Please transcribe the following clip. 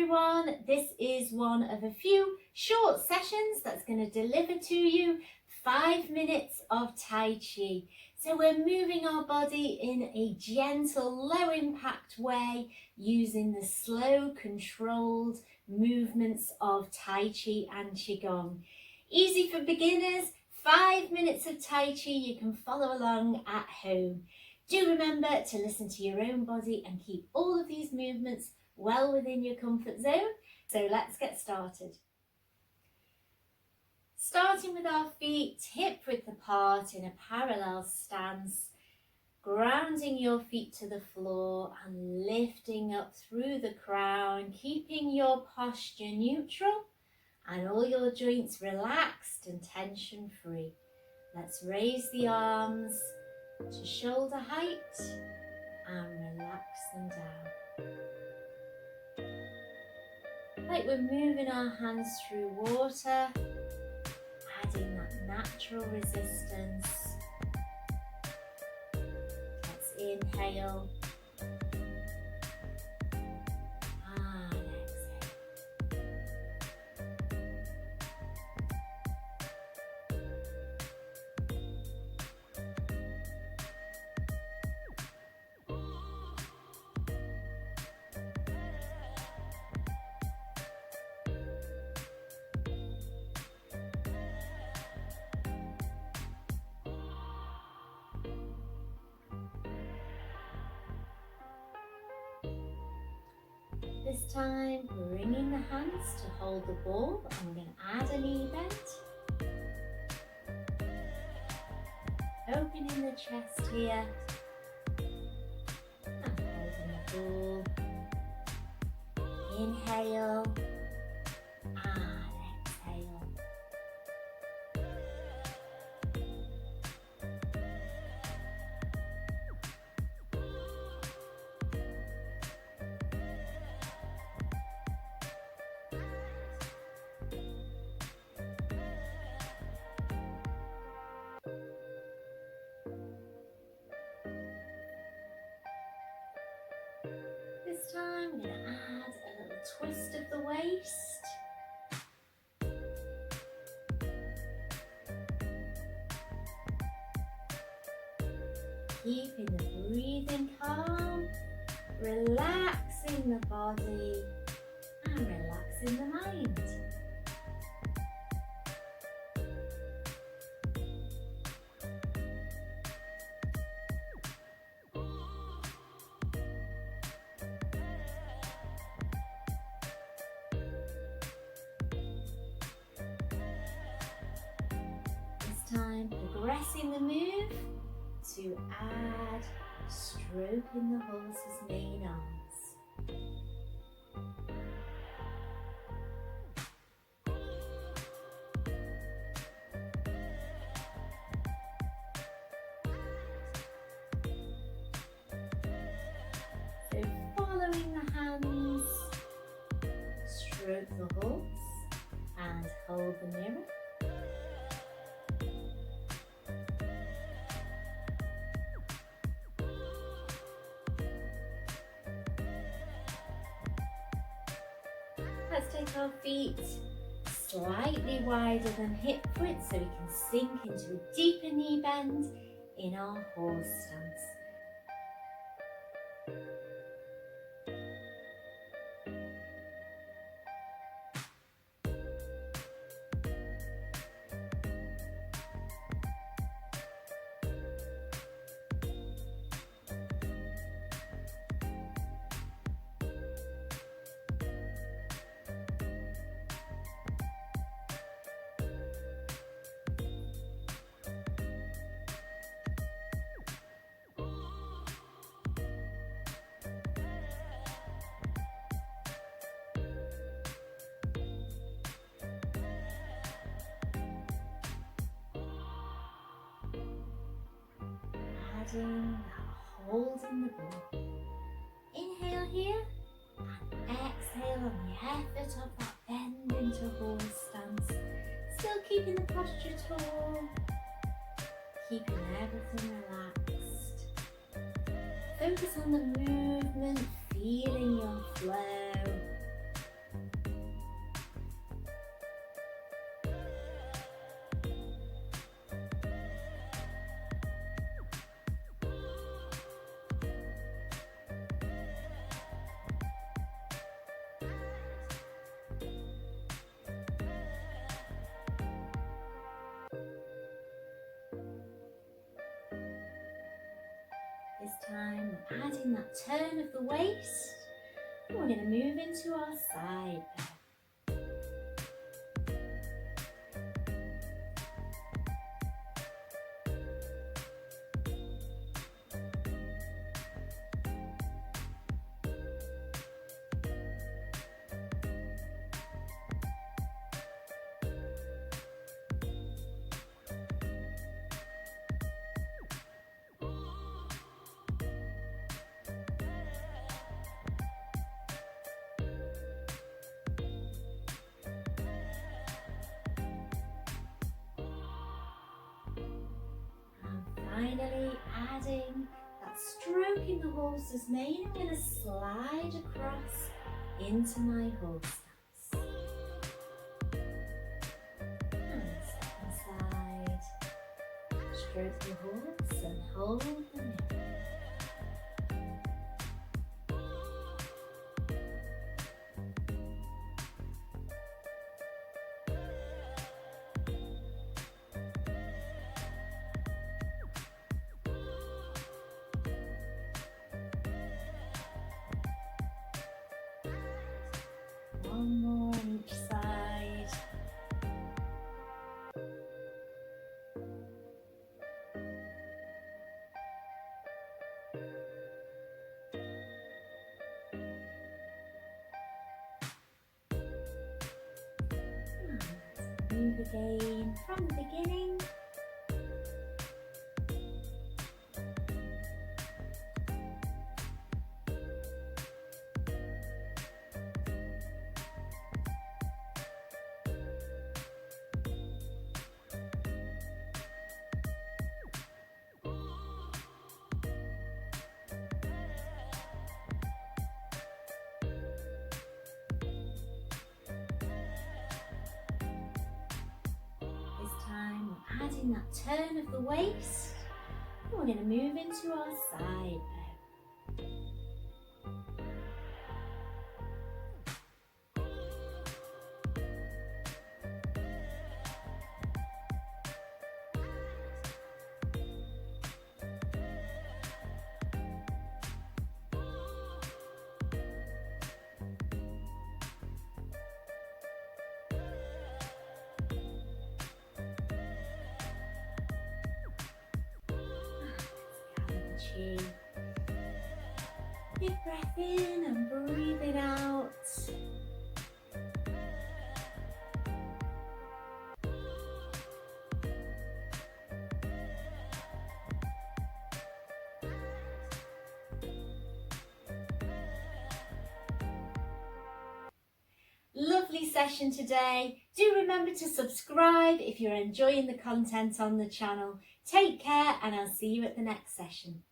everyone. This is one of a few short sessions that's going to deliver to you 5 minutes of Tai Chi. So we're moving our body in a gentle, low impact way using the slow, controlled movements of Tai Chi and QiGong. Easy for beginners, 5 minutes of Tai Chi. You can follow along at home. Do remember to listen to your own body and keep all of these movements well within your comfort zone. So let's get started. Starting with our feet hip width apart in a parallel stance, grounding your feet to the floor and lifting up through the crown, keeping your posture neutral and all your joints relaxed and tension free. Let's raise the arms to shoulder height and relax them down. Like we're moving our hands through water, adding that natural resistance. Let's inhale and exhale. This time, bringing the hands to hold the ball. I'm going to add a knee bend. Opening the chest here. And holding the ball. Inhale. And exhale. This time I'm going to add a little twist of the waist. Keeping the breathing calm, relaxing the body and relaxing the mind. Time progressing the move to add stroking the horse's main arms. So following the hands, stroke the horse and hold the mirror. Let's take our feet slightly wider than hip width so we can sink into a deeper knee bend in our horse stance. Adding that hold in the ball. Inhale here and exhale on the effort of that bend into horse stance. Still keeping the posture tall, keeping everything relaxed. Focus on the movement, feeling your flow. Time we're adding that turn of the waist. And we're going to move into our side bend. Finally adding that stroking the horse's mane. I'm going to slide across into my horse stance. And second side. Stroke the horse and hold the mane. One more on each side. And move again from the beginning. Adding that turn of the waist, and we're going to move into our side bend. Big breath in and breathe it out. Lovely session today. Do remember to subscribe if you're enjoying the content on the channel. Take care and I'll see you at the next session.